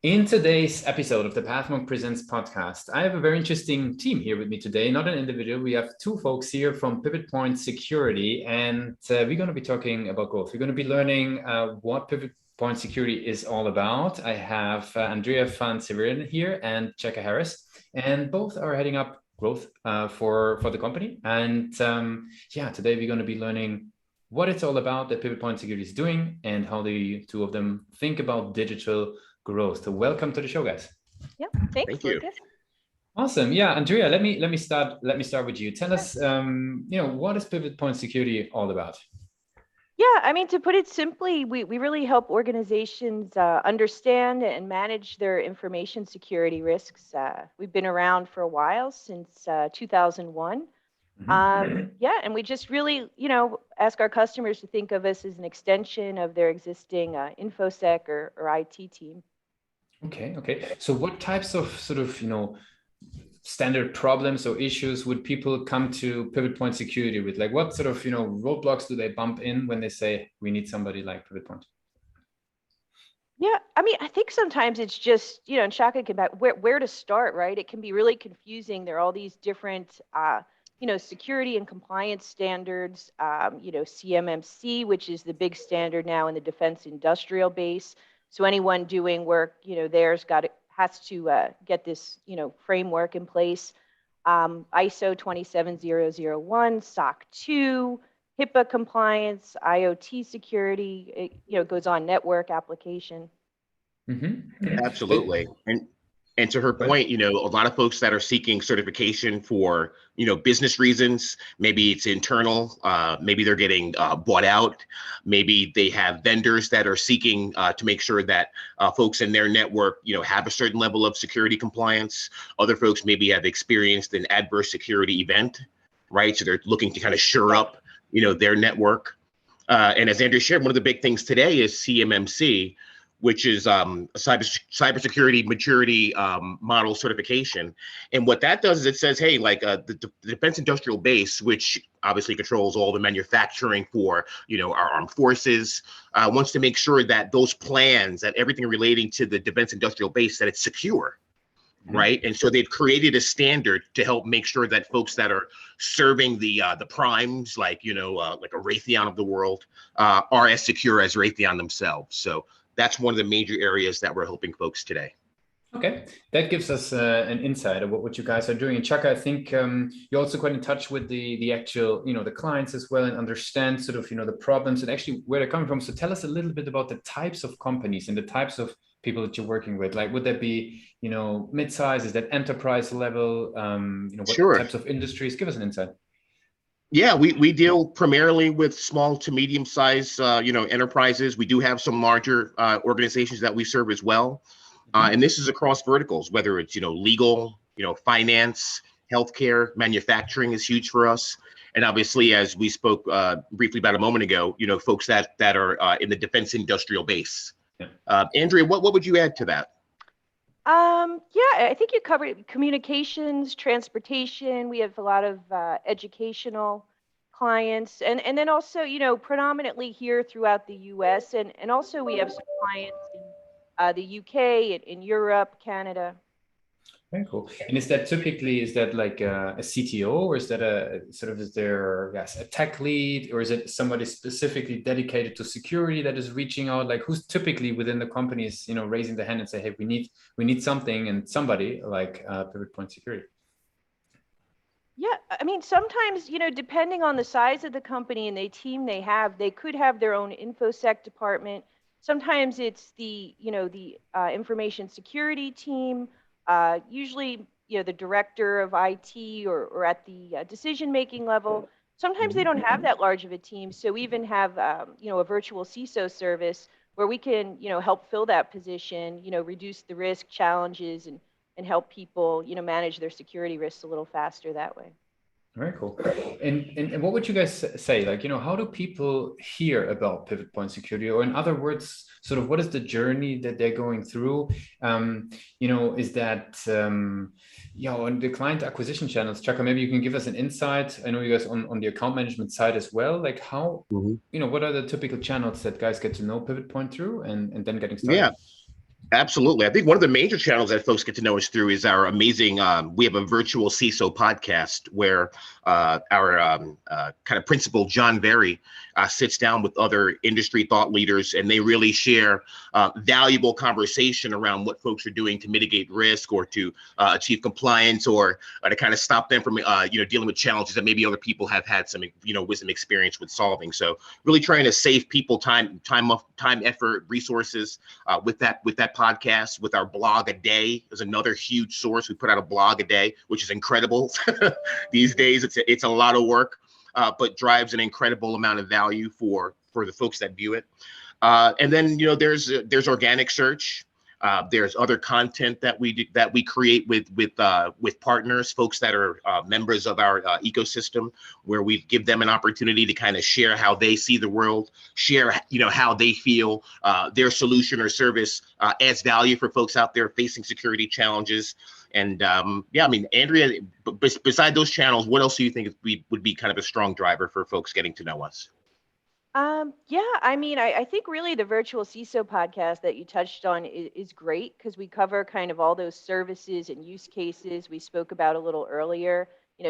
In today's episode of the Pathmonk Presents podcast, I have a very interesting team here with me today, not an individual. We have two folks here from PivotPointSecurity, and we're going to be talking about growth. We're going to be learning what PivotPointSecurity is all about. I have Andrea van Severen here and Chaka Harris, and both are heading up growth for the company. And today we're going to be learning what it's all about that PivotPointSecurity is doing and how the two of them think about digital growth. So welcome to the show, guys. Yeah, thanks, Thank you. Lucas. Awesome. Yeah, Andrea, let me start with you. Tell us, what is PivotPointSecurity all about? Yeah, I mean, to put it simply, we really help organizations understand and manage their information security risks. We've been around for a while, since 2001. And we just really, ask our customers to think of us as an extension of their existing InfoSec or IT team. Okay. So what types of standard problems or issues would people come to PivotPointSecurity with? Like what sort of, roadblocks do they bump in when they say we need somebody like PivotPoint? Yeah, I mean, I think sometimes it's just, and Chaka can back where to start, right? It can be really confusing. There are all these different, security and compliance standards, CMMC, which is the big standard now in the defense industrial base. So anyone doing work, has to get this, framework in place. ISO 27001, SOC 2, HIPAA compliance, IoT security, it goes on, network application. Absolutely. And to her point, a lot of folks that are seeking certification for, business reasons, maybe it's internal, maybe they're getting bought out, maybe they have vendors that are seeking to make sure that folks in their network, have a certain level of security compliance. Other folks maybe have experienced an adverse security event, right? So they're looking to kind of shore up, their network. And as Andrea shared, one of the big things today is CMMC, which is a cybersecurity maturity model certification. And what that does is it says, hey, like the defense industrial base, which obviously controls all the manufacturing for, our armed forces, wants to make sure that those plans, that everything relating to the defense industrial base, that it's secure. Right. And so they've created a standard to help make sure that folks that are serving the primes, like, like a Raytheon of the world, are as secure as Raytheon themselves. So that's one of the major areas that we're helping folks today. Okay, that gives us an insight of what you guys are doing. And Chaka, I think you're also quite in touch with the actual, the clients as well, and understand sort of, the problems and actually where they're coming from. So tell us a little bit about the types of companies and the types of people that you're working with. Like, would that be, mid-size? Is that enterprise level? What Sure. types of industries? Give us an insight. Yeah, we deal primarily with small to medium size, enterprises. We do have some larger organizations that we serve as well. And this is across verticals, whether it's, legal, finance, healthcare, manufacturing is huge for us. And obviously, as we spoke briefly about a moment ago, folks that are in the defense industrial base. Yeah. Andrea, what would you add to that? I think you covered communications, transportation. We have a lot of educational clients, and then also, predominantly here throughout the U.S. and also we have some clients in the U.K. and in Europe, Canada. Very cool. And is that like a CTO, or is that a tech lead, or is it somebody specifically dedicated to security that is reaching out? Like, who's typically within the companies, raising the hand and say, hey, we need something, and somebody like PivotPointSecurity? Yeah, I mean, sometimes, depending on the size of the company and the team they have, they could have their own InfoSec department. Sometimes it's the information security team. Usually, the director of IT or at the decision-making level. Sometimes they don't have that large of a team. So we even have, a virtual CISO service where we can, help fill that position, reduce the risk challenges and help people, manage their security risks a little faster that way. Very cool. And what would you guys say? Like, how do people hear about PivotPointSecurity? Or in other words, sort of what is the journey that they're going through? Is that, on the client acquisition channels, Chaka, maybe you can give us an insight. I know you guys on the account management side as well. Like how, what are the typical channels that guys get to know PivotPoint through and then getting started? Yeah. Absolutely. I think one of the major channels that folks get to know us through is our amazing, we have a virtual CISO podcast where our kind of principal, John Berry, sits down with other industry thought leaders, and they really share valuable conversation around what folks are doing to mitigate risk or to achieve compliance or to kind of stop them from, dealing with challenges that maybe other people have had some, wisdom experience with solving. So really trying to save people time, effort, resources with that podcast. With our blog a day is another huge source. We put out a blog a day, which is incredible. These days, it's a lot of work, but drives an incredible amount of value for the folks that view it. And then there's organic search. There's other content that we create with partners, folks that are members of our ecosystem, where we give them an opportunity to kind of share how they see the world, share how they feel their solution or service adds value for folks out there facing security challenges. And Andrea, beside those channels, what else do you think would be kind of a strong driver for folks getting to know us? I think really the virtual CISO podcast that you touched on is great because we cover kind of all those services and use cases we spoke about a little earlier.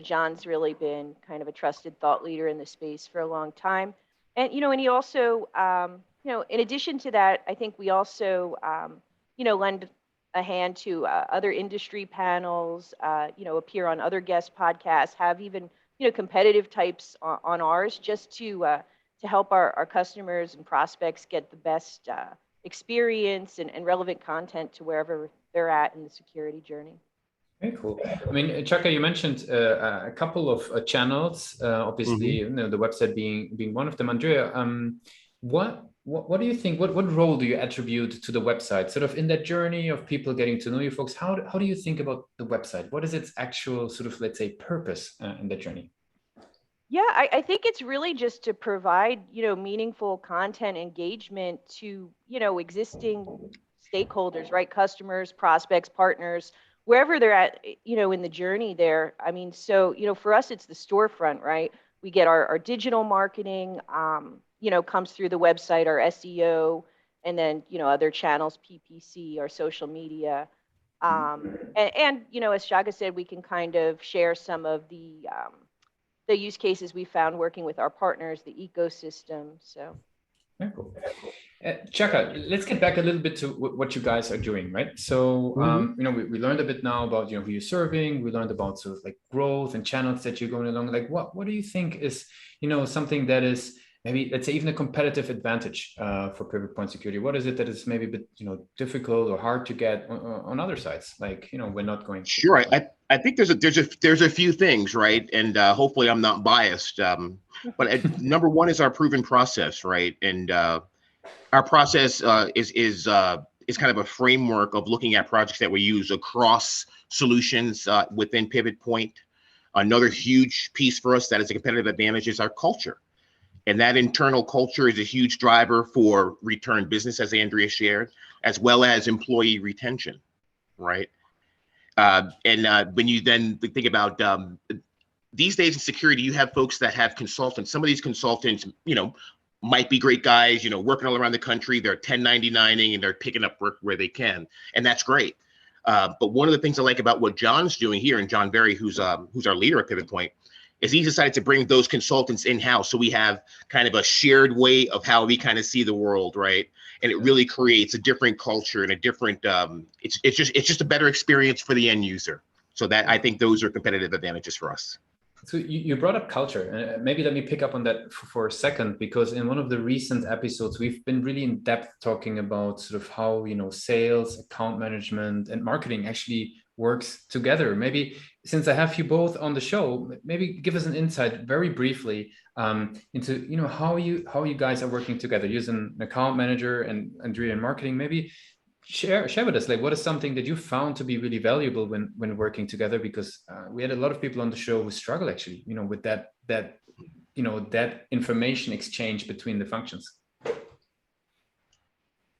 John's really been kind of a trusted thought leader in the space for a long time. And he also, in addition to that, I think we also, lend a hand to other industry panels, appear on other guest podcasts, have even, competitive types on ours just to help our customers and prospects get the best experience and relevant content to wherever they're at in the security journey. Very cool. I mean, Chaka, you mentioned a couple of channels, obviously, the website being one of them. Andrea, what do you think, what role do you attribute to the website, sort of in that journey of people getting to know you folks? How do you think about the website? What is its actual sort of, let's say, purpose in that journey? Yeah, I think it's really just to provide, meaningful content engagement to, existing stakeholders, right? Customers, prospects, partners, wherever they're at, in the journey there. I mean, so, for us, it's the storefront, right? We get our digital marketing, comes through the website, our SEO, and then, other channels, PPC, our social media. And as Chaka said, we can kind of share some of the use cases we found working with our partners, the ecosystem. So, very cool. Chaka, let's get back a little bit to what you guys are doing, right? So, we learned a bit now about who you're serving. We learned about sort of like growth and channels that you're going along. Like, what do you think is something that is maybe, let's say, even a competitive advantage for PivotPoint Security? What is it that is maybe a bit difficult or hard to get on other sites? Like we're not going. Sure, I think there's a few things, right? And hopefully I'm not biased. But number one is our proven process, right? And our process is kind of a framework of looking at projects that we use across solutions within PivotPoint. Another huge piece for us that is a competitive advantage is our culture. And that internal culture is a huge driver for return business, as Andrea shared, as well as employee retention, right? When you then think about these days in security, you have folks that have consultants. Some of these consultants, might be great guys, working all around the country. They're 1099ing and they're picking up work where they can, and that's great. But one of the things I like about what John's doing here, and John Berry, who's our leader at PivotPoint, is he decided to bring those consultants in-house. So we have kind of a shared way of how we kind of see the world, right? And it really creates a different culture and a different, it's just a better experience for the end user. So that, I think those are competitive advantages for us. So you brought up culture, and maybe let me pick up on that for a second, because in one of the recent episodes, we've been really in depth talking about sort of how, sales, account management, and marketing actually works together. Maybe since I have you both on the show, maybe give us an insight very briefly into, how you guys are working together using an account manager and Andrea in marketing. Maybe share with us, like, what is something that you found to be really valuable when working together? Because we had a lot of people on the show who struggle actually, with that information exchange between the functions.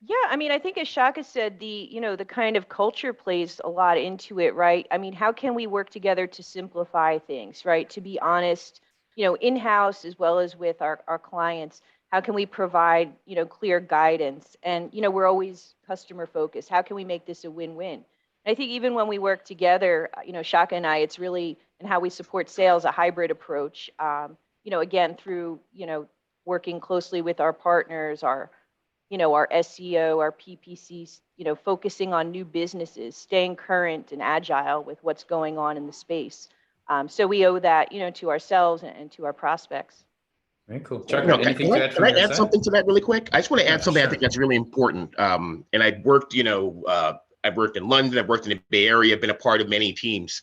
Yeah, I think as Chaka said, the kind of culture plays a lot into it, right? How can we work together to simplify things, right? To be honest, in-house as well as with our clients, How can we provide, clear guidance? And, we're always customer focused. How can we make this a win-win? I think even when we work together, Chaka and I, it's really, and how we support sales, a hybrid approach, again, through, working closely with our partners, our SEO, our PPCs, focusing on new businesses, staying current and agile with what's going on in the space. So we owe that, to ourselves and to our prospects. Very cool. Chaka, anything to add from your Can I add side? something to that really quick? I just want to add something sure. I think that's really important. And I've worked, I've worked in London, I've worked in the Bay Area, been a part of many teams.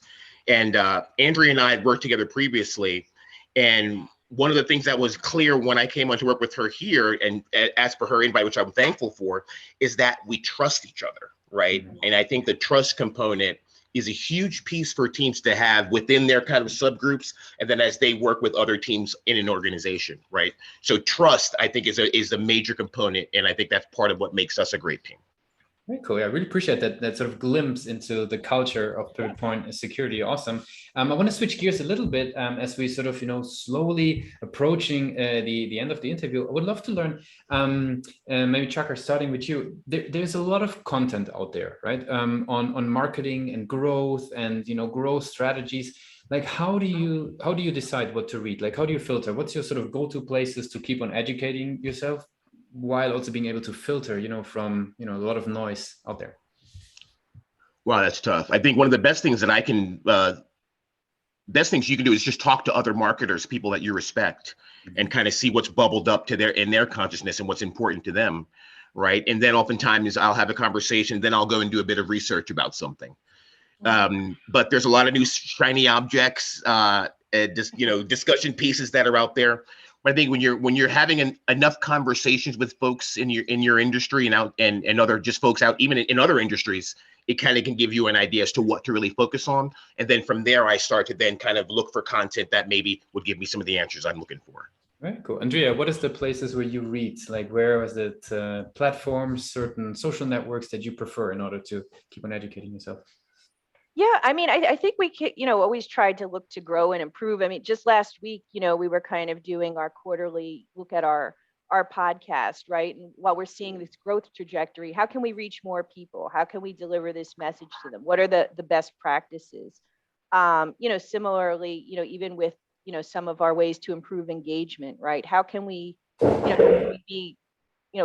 And Andrea and I had worked together previously. And one of the things that was clear when I came on to work with her here, and as per her invite, which I'm thankful for, is that we trust each other, right? Mm-hmm. And I think the trust component is a huge piece for teams to have within their kind of subgroups, and then as they work with other teams in an organization, right? So trust, I think, is a major component, and I think that's part of what makes us a great team. Very cool. Yeah, I really appreciate that sort of glimpse into the culture of PivotPoint Security. Awesome. I want to switch gears a little bit as we sort of, slowly approaching the end of the interview. I would love to learn, maybe Chaka, starting with you. There's a lot of content out there, right? On marketing and growth and, growth strategies. Like, how do you decide what to read? Like, how do you filter? What's your sort of go-to places to keep on educating yourself, while also being able to filter, from, a lot of noise out there? Wow, that's tough. I think one of the best things that best things you can do is just talk to other marketers, people that you respect, and kind of see what's bubbled up in their consciousness and what's important to them, right? And then oftentimes I'll have a conversation, then I'll go and do a bit of research about something. But there's a lot of new shiny objects, discussion pieces that are out there. But I think when you're having enough conversations with folks in your industry and other just folks out even in other industries, it kind of can give you an idea as to what to really focus on. And then from there, I start to then kind of look for content that maybe would give me some of the answers I'm looking for. Very cool. Andrea, what is the places where you read? Like, where is it platforms, certain social networks that you prefer in order to keep on educating yourself? Yeah, I mean, I think we always tried to look to grow and improve. I mean, just last week, we were kind of doing our quarterly look at our podcast, right? And while we're seeing this growth trajectory, how can we reach more people? How can we deliver this message to them? What are the best practices? Similarly, even with, some of our ways to improve engagement, right? How can we, be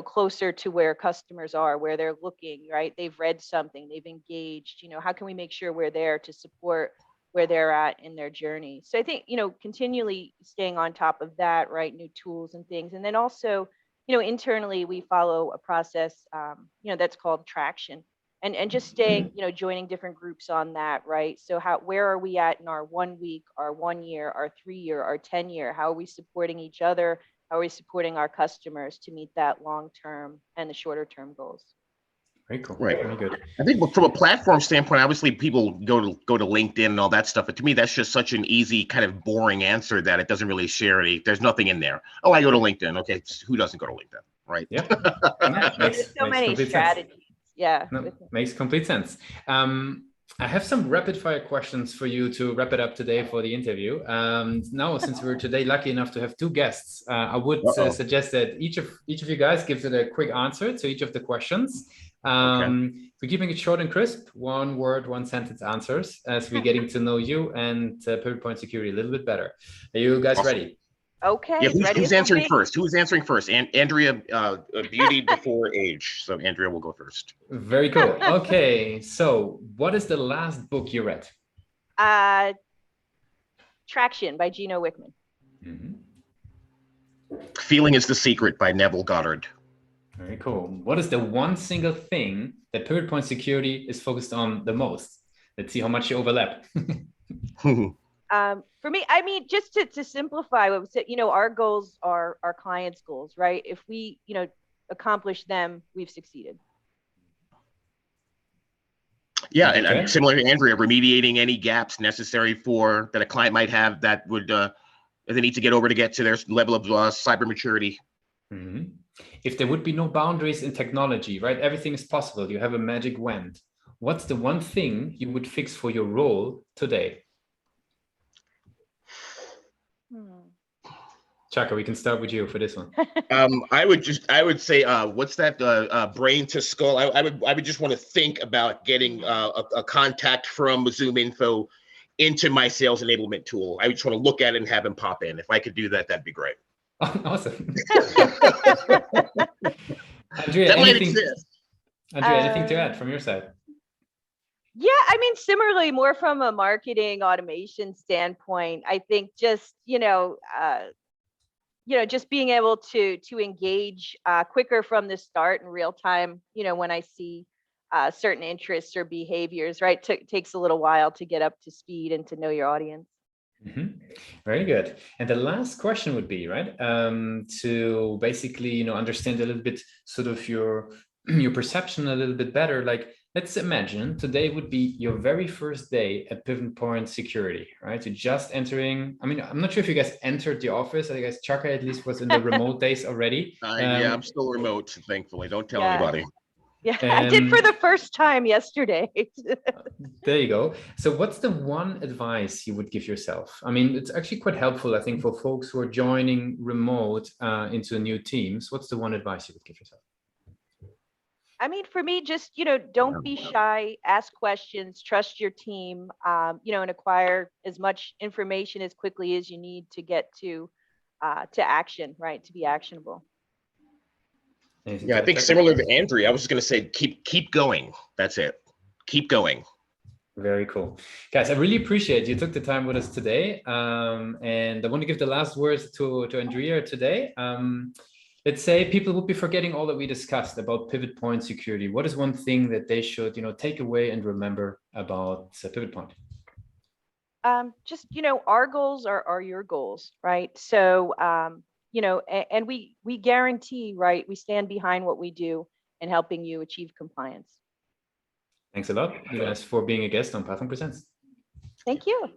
closer to where customers are, where they're looking, right? They've read something, they've engaged, how can we make sure we're there to support where they're at in their journey? So I think, continually staying on top of that, right? New tools and things. And then also, internally we follow a process, that's called traction, and just staying, joining different groups on that, right? So where are we at in our 1 week, our 1 year, our 3 year, our 10 year? How are we supporting each other? How are we supporting our customers to meet that long-term and the shorter-term goals? Very cool. Right. Very good. I think from a platform standpoint, obviously people go to LinkedIn and all that stuff. But to me, that's just such an easy kind of boring answer that it doesn't really share any. There's nothing in there. Oh, I go to LinkedIn. Okay, who doesn't go to LinkedIn, right? Yeah. There's so many strategies. Sense. Yeah. No, makes complete sense. I have some rapid fire questions for you to wrap it up today for the interview. Now, since we're today lucky enough to have two guests, I would suggest that each of you guys gives it a quick answer to each of the questions. We're keeping it short and crisp, 1 word, 1 sentence answers, as we're getting to know you and PivotPointSecurity a little bit better. Are you guys ready? Okay. Yeah, who's answering first? Who's answering first? Andrea, beauty before age. So Andrea will go first. Very cool. Okay. So what is the last book you read? Traction by Gino Wickman. Mm-hmm. Feeling is the Secret by Neville Goddard. Very cool. What is the one single thing that PivotPointSecurity is focused on the most? Let's see how much you overlap. For me, I mean, just to simplify what we said, our goals are our clients' goals, right? If we, accomplish them, we've succeeded. Yeah, and similar to Andrea, remediating any gaps necessary that a client might have that would they need to get over to get to their level of cyber maturity. Mm-hmm. If there would be no boundaries in technology, right? Everything is possible. You have a magic wand. What's the one thing you would fix for your role today? Chaka, we can start with you for this one. I would say, what's that? Brain to skull. I would just want to think about getting a contact from Zoom Info into my sales enablement tool. I just want to look at it and have him pop in. If I could do that, that'd be great. Oh, awesome. Andrea, That might anything, exist. Andrea, anything to add from your side? Yeah, I mean, similarly, more from a marketing automation standpoint, I think just, just being able to engage quicker from the start in real time, when I see certain interests or behaviors, right? Takes a little while to get up to speed and to know your audience. Mm-hmm. Very good. And the last question would be, right, to basically, understand a little bit sort of your perception a little bit better. Like, let's imagine today would be your very first day at PivotPointSecurity, right? You're just entering. I mean, I'm not sure if you guys entered the office. I guess Chaka at least was in the remote days already. Yeah, I'm still remote, thankfully. Don't tell anybody. Yeah, I did for the first time yesterday. There you go. So what's the one advice you would give yourself? I mean, it's actually quite helpful, I think, for folks who are joining remote into new teams. What's the one advice you would give yourself? I mean, for me, just, don't be shy, ask questions, trust your team, and acquire as much information as quickly as you need to get to action, right? To be actionable. Yeah, I think similar to Andrea, I was just going to say, keep going. That's it. Keep going. Very cool. Guys, I really appreciate you took the time with us today. And I want to give the last words to Andrea today. Let's say people would be forgetting all that we discussed about PivotPointSecurity. What is one thing that they should, take away and remember about PivotPoint? Just, our goals are your goals, right? So, and we guarantee, right? We stand behind what we do in helping you achieve compliance. Thanks a lot, you guys, for being a guest on Pathmonk Presents. Thank you.